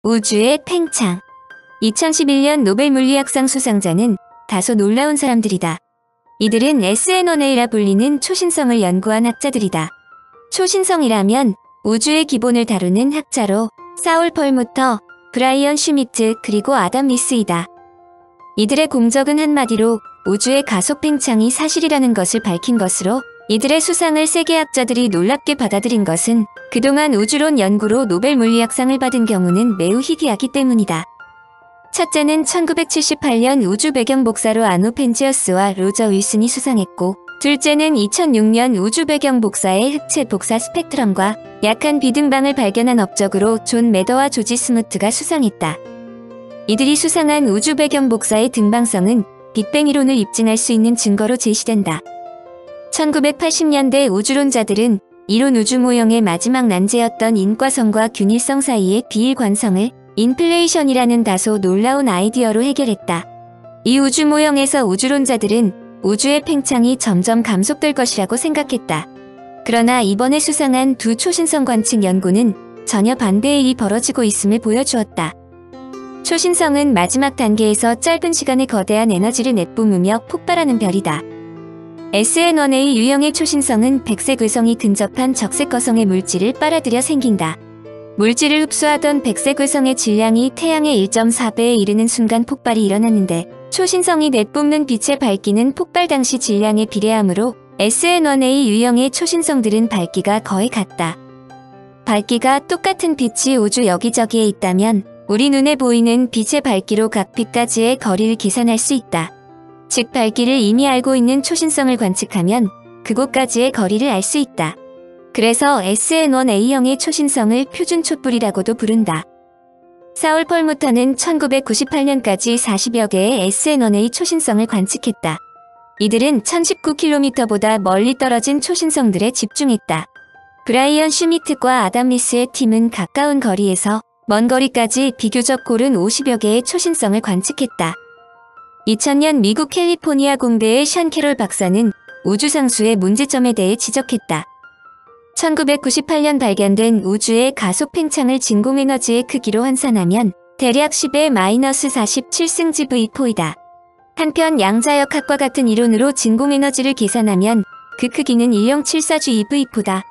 우주의 팽창. 2011년 노벨 물리학상 수상자는 다소 놀라운 사람들이다. 이들은 SN1A라 불리는 초신성을 연구한 학자들이다. 초신성이라면 우주의 기본을 다루는 학자로 사울 펄무터, 브라이언 슈미트 그리고 아담 리스이다. 이들의 공적은 한마디로 우주의 가속 팽창이 사실이라는 것을 밝힌 것으로, 이들의 수상을 세계 학자들이 놀랍게 받아들인 것은 그동안 우주론 연구로 노벨 물리학상을 받은 경우는 매우 희귀하기 때문이다. 첫째는 1978년 우주 배경 복사로 아노 펜지어스와 로저 윌슨이 수상했고, 둘째는 2006년 우주 배경 복사의 흑체 복사 스펙트럼과 약한 비등방을 발견한 업적으로 존 매더와 조지 스무트가 수상했다. 이들이 수상한 우주 배경 복사의 등방성은 빅뱅 이론을 입증할 수 있는 증거로 제시된다. 1980년대 우주론자들은 이론 우주 모형의 마지막 난제였던 인과성과 균일성 사이의 비일관성을 인플레이션이라는 다소 놀라운 아이디어로 해결했다. 이 우주 모형에서 우주론자들은 우주의 팽창이 점점 감속될 것이라고 생각했다. 그러나 이번에 수상한 두 초신성 관측 연구는 전혀 반대의 일이 벌어지고 있음을 보여주었다. 초신성은 마지막 단계에서 짧은 시간에 거대한 에너지를 내뿜으며 폭발하는 별이다. SN1A 유형의 초신성은 백색 외성이 근접한 적색 거성의 물질을 빨아들여 생긴다. 물질을 흡수하던 백색 외성의 질량이 태양의 1.4배에 이르는 순간 폭발이 일어났는데, 초신성이 내뿜는 빛의 밝기는 폭발 당시 질량에 비례하므로 SN1A 유형의 초신성들은 밝기가 거의 같다. 밝기가 똑같은 빛이 우주 여기저기에 있다면 우리 눈에 보이는 빛의 밝기로 각 빛까지의 거리를 계산할 수 있다. 즉 밝기를 이미 알고 있는 초신성을 관측하면 그곳까지의 거리를 알 수 있다. 그래서 SN1A형의 초신성을 표준 촛불이라고도 부른다. 사울 펄무터는 1998년까지 40여 개의 SN1A 초신성을 관측했다. 이들은 1019km보다 멀리 떨어진 초신성들에 집중했다. 브라이언 슈미트과 아담 리스의 팀은 가까운 거리에서 먼 거리까지 비교적 고른 50여 개의 초신성을 관측했다. 2000년 미국 캘리포니아 공대의 션 캐롤 박사는 우주상수의 문제점에 대해 지적했다. 1998년 발견된 우주의 가속 팽창을 진공에너지의 크기로 환산하면 대략 10의 마이너스 47승 GV4이다. 한편 양자역학과 같은 이론으로 진공에너지를 계산하면 그 크기는 1074GeV4다.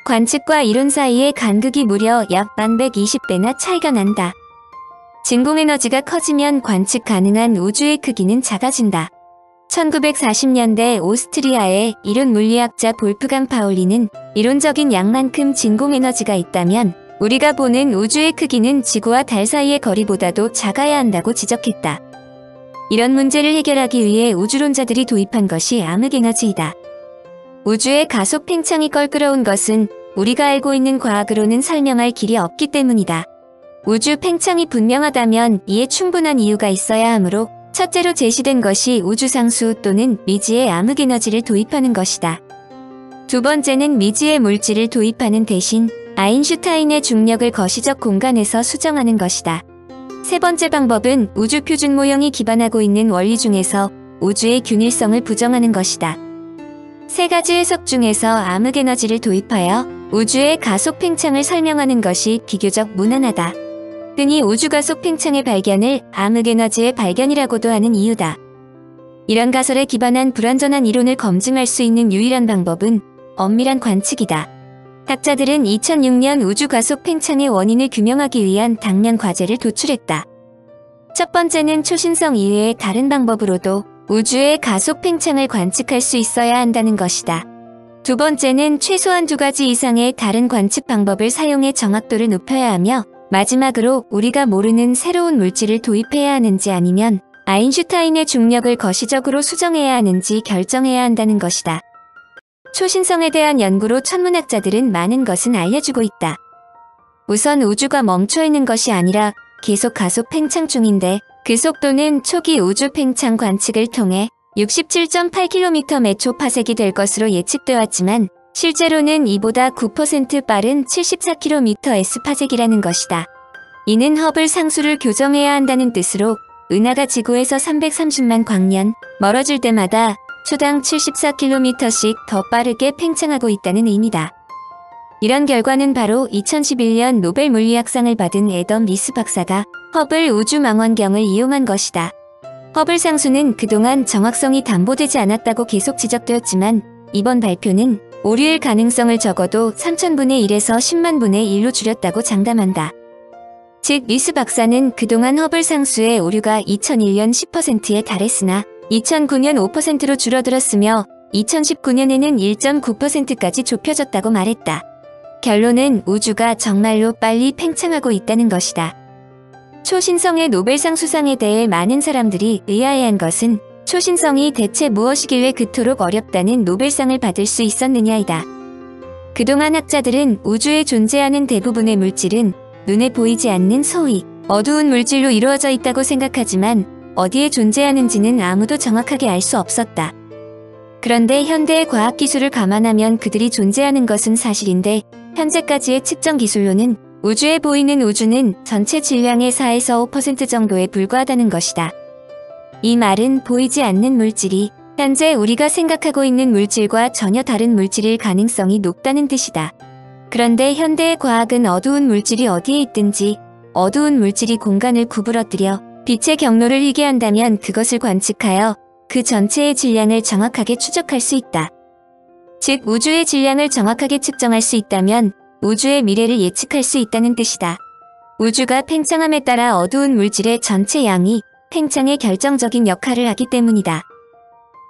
관측과 이론 사이의 간극이 무려 약 1120배나 차이가 난다. 진공에너지가 커지면 관측 가능한 우주의 크기는 작아진다. 1940년대 오스트리아의 이론 물리학자 볼프강 파울리는 이론적인 양만큼 진공에너지가 있다면 우리가 보는 우주의 크기는 지구와 달 사이의 거리보다도 작아야 한다고 지적했다. 이런 문제를 해결하기 위해 우주론자들이 도입한 것이 암흑에너지이다. 우주의 가속 팽창이 껄끄러운 것은 우리가 알고 있는 과학으로는 설명할 길이 없기 때문이다. 우주 팽창이 분명하다면 이에 충분한 이유가 있어야 하므로, 첫째로 제시된 것이 우주상수 또는 미지의 암흑에너지를 도입하는 것이다. 두 번째는 미지의 물질을 도입하는 대신 아인슈타인의 중력을 거시적 공간에서 수정하는 것이다. 세 번째 방법은 우주 표준 모형이 기반하고 있는 원리 중에서 우주의 균일성을 부정하는 것이다. 세 가지 해석 중에서 암흑에너지를 도입하여 우주의 가속 팽창을 설명하는 것이 비교적 무난하다. 흔히 우주가속 팽창의 발견을 암흑에너지의 발견이라고도 하는 이유다. 이런 가설에 기반한 불완전한 이론을 검증할 수 있는 유일한 방법은 엄밀한 관측이다. 학자들은 2006년 우주가속 팽창의 원인을 규명하기 위한 당면 과제를 도출했다. 첫 번째는 초신성 이외의 다른 방법으로도 우주의 가속 팽창을 관측할 수 있어야 한다는 것이다. 두 번째는 최소한 두 가지 이상의 다른 관측 방법을 사용해 정확도를 높여야 하며, 마지막으로 우리가 모르는 새로운 물질을 도입해야 하는지 아니면 아인슈타인의 중력을 거시적으로 수정해야 하는지 결정해야 한다는 것이다. 초신성에 대한 연구로 천문학자들은 많은 것은 알려주고 있다. 우선 우주가 멈춰있는 것이 아니라 계속 가속 팽창 중인데, 그 속도는 초기 우주 팽창 관측을 통해 67.8km/초 될 것으로 예측되어 왔지만 실제로는 이보다 9% 빠른 74km/s이라는 것이다. 이는 허블 상수를 교정해야 한다는 뜻으로 은하가 지구에서 330만 광년 멀어질 때마다 초당 74km씩 더 빠르게 팽창하고 있다는 의미다. 이런 결과는 바로 2011년 노벨 물리학상을 받은 애덤 리스 박사가 허블 우주망원경을 이용한 것이다. 허블 상수는 그동안 정확성이 담보되지 않았다고 계속 지적되었지만 이번 발표는 오류의 가능성을 적어도 3000분의 1에서 10만 분의 1로 줄였다고 장담한다. 즉 리스 박사는 그동안 허블 상수의 오류가 2001년 10%에 달했으나 2009년 5%로 줄어들었으며 2019년에는 1.9%까지 좁혀졌다고 말했다. 결론은 우주가 정말로 빨리 팽창하고 있다는 것이다. 초신성의 노벨상 수상에 대해 많은 사람들이 의아해한 것은 초신성이 대체 무엇이길래 그토록 어렵다는 노벨상을 받을 수 있었느냐이다. 그동안 학자들은 우주에 존재하는 대부분의 물질은 눈에 보이지 않는 소위 어두운 물질로 이루어져 있다고 생각하지만 어디에 존재하는지는 아무도 정확하게 알 수 없었다. 그런데 현대의 과학기술을 감안하면 그들이 존재하는 것은 사실인데 현재까지의 측정 기술로는 우주에 보이는 우주는 전체 질량의 4에서 5% 정도에 불과하다는 것이다. 이 말은 보이지 않는 물질이 현재 우리가 생각하고 있는 물질과 전혀 다른 물질일 가능성이 높다는 뜻이다. 그런데 현대의 과학은 어두운 물질이 어디에 있든지 어두운 물질이 공간을 구부러뜨려 빛의 경로를 희게 한다면 그것을 관측하여 그 전체의 질량을 정확하게 추적할 수 있다. 즉 우주의 질량을 정확하게 측정할 수 있다면 우주의 미래를 예측할 수 있다는 뜻이다. 우주가 팽창함에 따라 어두운 물질의 전체 양이 팽창에 결정적인 역할을 하기 때문이다.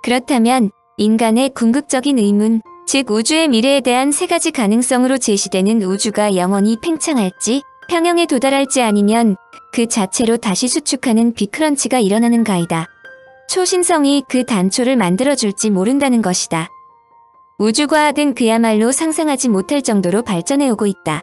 그렇다면 인간의 궁극적인 의문, 즉 우주의 미래에 대한 세 가지 가능성으로 제시되는 우주가 영원히 팽창할지, 평형에 도달할지 아니면 그 자체로 다시 수축하는 빅크런치가 일어나는가이다. 초신성이 그 단초를 만들어줄지 모른다는 것이다. 우주과학은 그야말로 상상하지 못할 정도로 발전해오고 있다.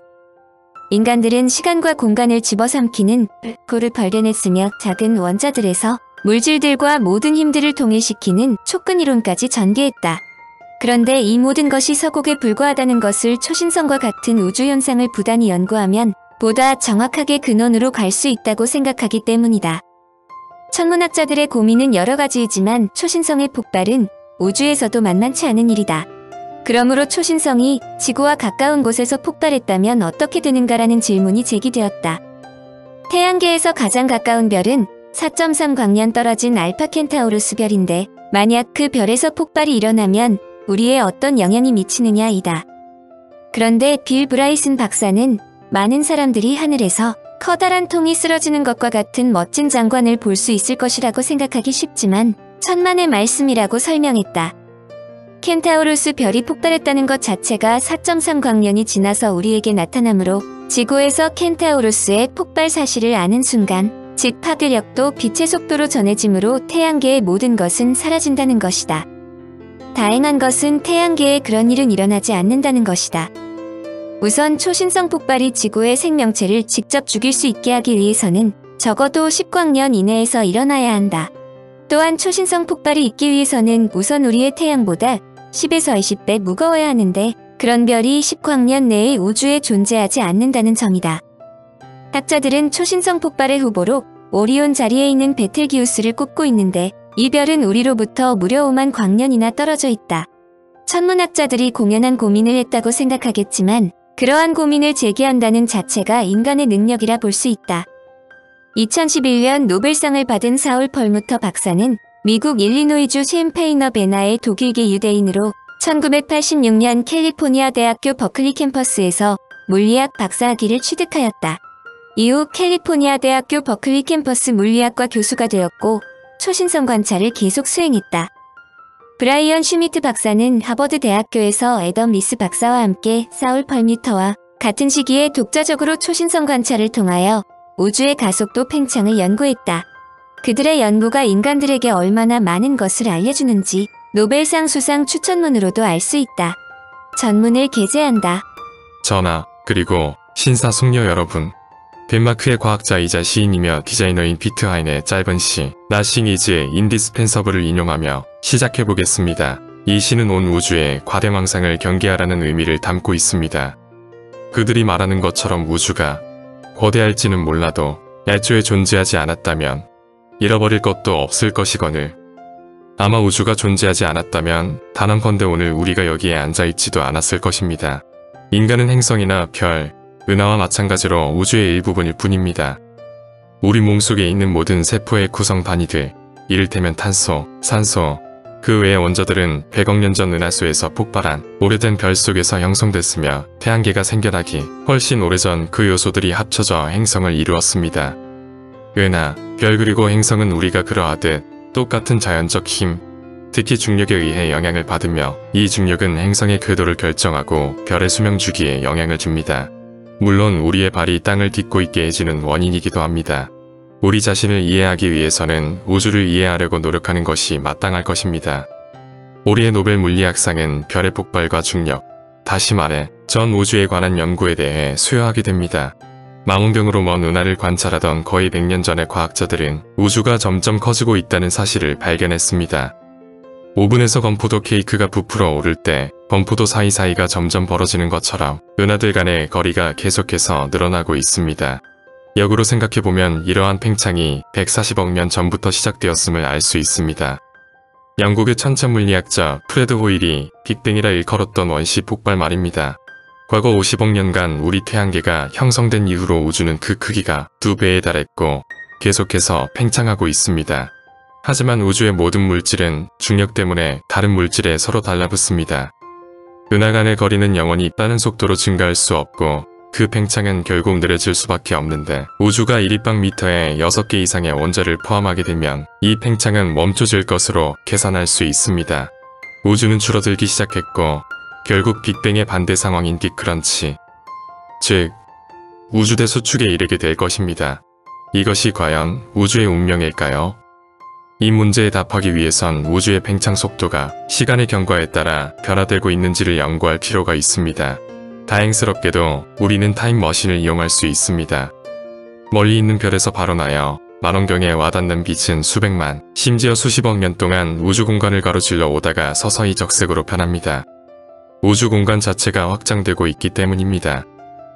인간들은 시간과 공간을 집어삼키는 블랙홀을 발견했으며 작은 원자들에서 물질들과 모든 힘들을 동일시키는 촉근이론까지 전개했다. 그런데 이 모든 것이 서곡에 불과하다는 것을 초신성과 같은 우주현상을 부단히 연구하면 보다 정확하게 근원으로 갈 수 있다고 생각하기 때문이다. 천문학자들의 고민은 여러 가지이지만 초신성의 폭발은 우주에서도 만만치 않은 일이다. 그러므로 초신성이 지구와 가까운 곳에서 폭발했다면 어떻게 되는가라는 질문이 제기되었다. 태양계에서 가장 가까운 별은 4.3광년 떨어진 알파 켄타우루스 별인데 만약 그 별에서 폭발이 일어나면 우리에 어떤 영향이 미치느냐이다. 그런데 빌 브라이슨 박사는 많은 사람들이 하늘에서 커다란 통이 쓰러지는 것과 같은 멋진 장관을 볼 수 있을 것이라고 생각하기 쉽지만 천만의 말씀이라고 설명했다. 켄타우루스 별이 폭발했다는 것 자체가 4.3광년이 지나서 우리에게 나타나므로 지구에서 켄타우루스의 폭발 사실을 아는 순간 즉 파괴력도 빛의 속도로 전해지므로 태양계의 모든 것은 사라진다는 것이다. 다행한 것은 태양계에 그런 일은 일어나지 않는다는 것이다. 우선 초신성 폭발이 지구의 생명체를 직접 죽일 수 있게 하기 위해서는 적어도 10광년 이내에서 일어나야 한다. 또한 초신성 폭발이 있기 위해서는 우선 우리의 태양보다 10에서 20배 무거워야 하는데 그런 별이 10광년 내에 우주에 존재하지 않는다는 점이다. 학자들은 초신성 폭발의 후보로 오리온 자리에 있는 베텔기우스를 꼽고 있는데 이 별은 우리로부터 무려 5만 광년이나 떨어져 있다. 천문학자들이 공연한 고민을 했다고 생각하겠지만 그러한 고민을 제기한다는 자체가 인간의 능력이라 볼 수 있다. 2011년 노벨상을 받은 사울 펄무터 박사는 미국 일리노이주 셴페이너베나의 독일계 유대인으로 1986년 캘리포니아 대학교 버클리 캠퍼스에서 물리학 박사학위를 취득하였다. 이후 캘리포니아 대학교 버클리 캠퍼스 물리학과 교수가 되었고 초신성 관찰을 계속 수행했다. 브라이언 슈미트 박사는 하버드 대학교에서 애덤 리스 박사와 함께 사울 펄뮤터와 같은 시기에 독자적으로 초신성 관찰을 통하여 우주의 가속도 팽창을 연구했다. 그들의 연구가 인간들에게 얼마나 많은 것을 알려주는지 노벨상 수상 추천문으로도 알 수 있다. 전문을 게재한다. 전하, 그리고 신사숙녀 여러분. 덴마크의 과학자이자 시인이며 디자이너인 피트 하인의 짧은 시 Nothing is indispensable을 인용하며 시작해보겠습니다. 이 시는 온 우주의 과대망상을 경계하라는 의미를 담고 있습니다. 그들이 말하는 것처럼 우주가 거대할지는 몰라도 애초에 존재하지 않았다면 잃어버릴 것도 없을 것이거늘. 아마 우주가 존재하지 않았다면 단언컨대 오늘 우리가 여기에 앉아있지도 않았을 것입니다. 인간은 행성이나 별, 은하와 마찬가지로 우주의 일부분일 뿐입니다. 우리 몸속에 있는 모든 세포의 구성 단위들, 이를테면 탄소, 산소, 그 외의 원자들은 100억 년 전 은하수에서 폭발한 오래된 별 속에서 형성됐으며 태양계가 생겨나기 훨씬 오래전 그 요소들이 합쳐져 행성을 이루었습니다. 은하, 별 그리고 행성은 우리가 그러하듯 똑같은 자연적 힘, 특히 중력에 의해 영향을 받으며 이 중력은 행성의 궤도를 결정하고 별의 수명 주기에 영향을 줍니다. 물론 우리의 발이 땅을 딛고 있게 해주는 원인이기도 합니다. 우리 자신을 이해하기 위해서는 우주를 이해하려고 노력하는 것이 마땅할 것입니다. 올해의 노벨 물리학상은 별의 폭발과 중력, 다시 말해 전 우주에 관한 연구에 대해 수여하게 됩니다. 망원경으로 먼 은하를 관찰하던 거의 100년 전의 과학자들은 우주가 점점 커지고 있다는 사실을 발견했습니다. 오븐에서 건포도 케이크가 부풀어 오를 때 건포도 사이사이가 점점 벌어지는 것처럼 은하들 간의 거리가 계속해서 늘어나고 있습니다. 역으로 생각해보면 이러한 팽창이 140억 년 전부터 시작되었음을 알 수 있습니다. 영국의 천체물리학자 프레드 호일이 빅뱅이라 일컬었던 원시 폭발 말입니다. 과거 50억 년간 우리 태양계가 형성된 이후로 우주는 그 크기가 2배에 달했고 계속해서 팽창하고 있습니다. 하지만 우주의 모든 물질은 중력 때문에 다른 물질에 서로 달라붙습니다. 은하 간의 거리는 영원히 빠른 속도로 증가할 수 없고 그 팽창은 결국 느려질 수밖에 없는데 우주가 1입방미터에 6개 이상의 원자를 포함하게 되면 이 팽창은 멈춰질 것으로 계산할 수 있습니다. 우주는 줄어들기 시작했고 결국 빅뱅의 반대 상황인 빅크런치, 즉 우주 대수축에 이르게 될 것입니다. 이것이 과연 우주의 운명일까요? 이 문제에 답하기 위해선 우주의 팽창 속도가 시간의 경과에 따라 변화되고 있는지를 연구할 필요가 있습니다. 다행스럽게도 우리는 타임머신을 이용할 수 있습니다. 멀리 있는 별에서 바로 나여 망원경에 와닿는 빛은 수백만, 심지어 수십억 년 동안 우주 공간을 가로질러 오다가 서서히 적색으로 변합니다. 우주 공간 자체가 확장되고 있기 때문입니다.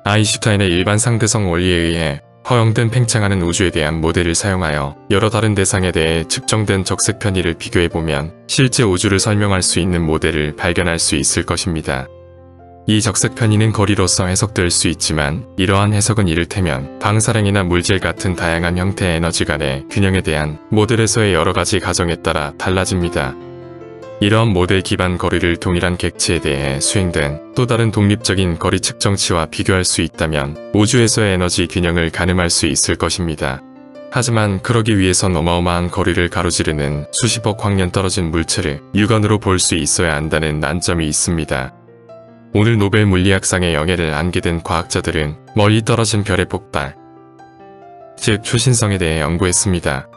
아인슈타인의 일반 상대성 원리에 의해 허용된 팽창하는 우주에 대한 모델을 사용하여 여러 다른 대상에 대해 측정된 적색 편의를 비교해보면 실제 우주를 설명할 수 있는 모델을 발견할 수 있을 것입니다. 이 적색 편의는 거리로서 해석될 수 있지만 이러한 해석은 이를테면 방사량이나 물질 같은 다양한 형태의 에너지 간의 균형에 대한 모델에서의 여러 가지 가정에 따라 달라집니다. 이러한 모델 기반 거리를 동일한 객체에 대해 수행된 또 다른 독립적인 거리 측정치와 비교할 수 있다면 우주에서의 에너지 균형을 가늠할 수 있을 것입니다. 하지만 그러기 위해선 어마어마한 거리를 가로지르는 수십억 광년 떨어진 물체를 육안으로 볼 수 있어야 한다는 난점이 있습니다. 오늘 노벨 물리학상의 영예를 안게 된 과학자들은 멀리 떨어진 별의 폭발, 즉 초신성에 대해 연구했습니다.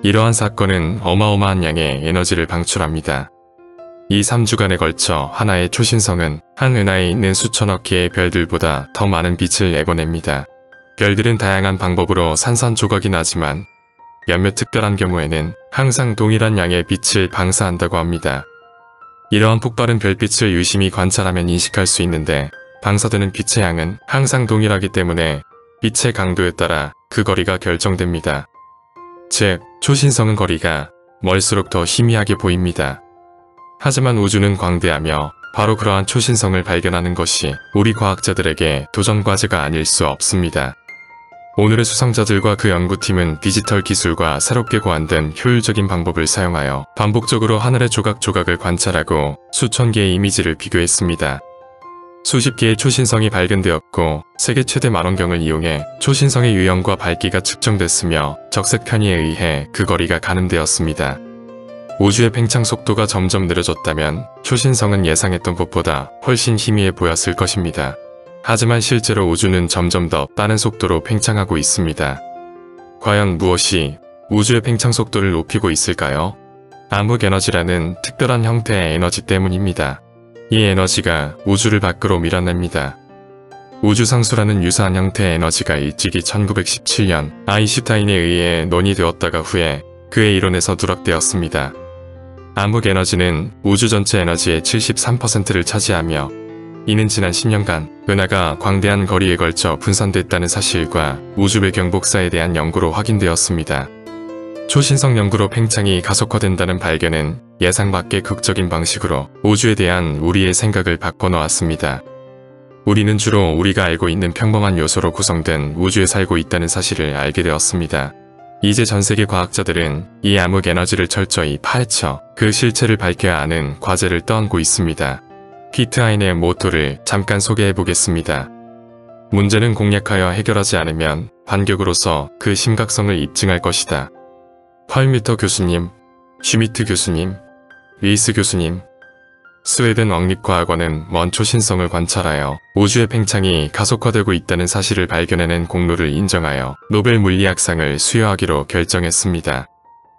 이러한 사건은 어마어마한 양의 에너지를 방출합니다. 이 3주간에 걸쳐 하나의 초신성은 한 은하에 있는 수천억 개의 별들보다 더 많은 빛을 내보냅니다. 별들은 다양한 방법으로 산산조각이 나지만 몇몇 특별한 경우에는 항상 동일한 양의 빛을 방사한다고 합니다. 이러한 폭발은 별빛을 유심히 관찰하면 인식할 수 있는데 방사되는 빛의 양은 항상 동일하기 때문에 빛의 강도에 따라 그 거리가 결정됩니다. 즉, 초신성은 거리가 멀수록 더 희미하게 보입니다. 하지만 우주는 광대하며 바로 그러한 초신성을 발견하는 것이 우리 과학자들에게 도전 과제가 아닐 수 없습니다. 오늘의 수상자들과 그 연구팀은 디지털 기술과 새롭게 고안된 효율적인 방법을 사용하여 반복적으로 하늘의 조각조각을 관찰하고 수천 개의 이미지를 비교했습니다. 수십 개의 초신성이 발견되었고 세계 최대 망원경을 이용해 초신성의 유형과 밝기가 측정됐으며 적색 편의에 의해 그 거리가 가늠되었습니다. 우주의 팽창 속도가 점점 느려졌다면 초신성은 예상했던 것보다 훨씬 희미해 보였을 것입니다. 하지만 실제로 우주는 점점 더 빠른 속도로 팽창하고 있습니다. 과연 무엇이 우주의 팽창 속도를 높이고 있을까요? 암흑 에너지라는 특별한 형태의 에너지 때문입니다. 이 에너지가 우주를 밖으로 밀어냅니다. 우주상수라는 유사한 형태의 에너지가 일찍이 1917년 아인슈타인에 의해 논의되었다가 후에 그의 이론에서 누락되었습니다. 암흑 에너지는 우주 전체 에너지의 73%를 차지하며 이는 지난 10년간 은하가 광대한 거리에 걸쳐 분산됐다는 사실과 우주 배경 복사에 대한 연구로 확인되었습니다. 초신성 연구로 팽창이 가속화된다는 발견은 예상 밖의 극적인 방식으로 우주에 대한 우리의 생각을 바꿔놓았습니다. 우리는 주로 우리가 알고 있는 평범한 요소로 구성된 우주에 살고 있다는 사실을 알게 되었습니다. 이제 전 세계 과학자들은 이 암흑 에너지를 철저히 파헤쳐 그 실체를 밝혀야 하는 과제를 떠안고 있습니다. 피트 하인의 모토를 잠깐 소개해 보겠습니다. 문제는 공략하여 해결하지 않으면 반격으로서 그 심각성을 입증할 것이다. 펄뮤터 교수님, 슈미트 교수님, 리스 교수님, 스웨덴 왕립과학원은 먼 초신성을 관찰하여 우주의 팽창이 가속화되고 있다는 사실을 발견해낸 공로를 인정하여 노벨 물리학상을 수여하기로 결정했습니다.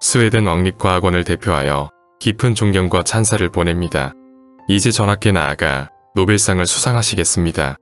스웨덴 왕립과학원을 대표하여 깊은 존경과 찬사를 보냅니다. 이제 전하께 나아가 노벨상을 수상하시겠습니다.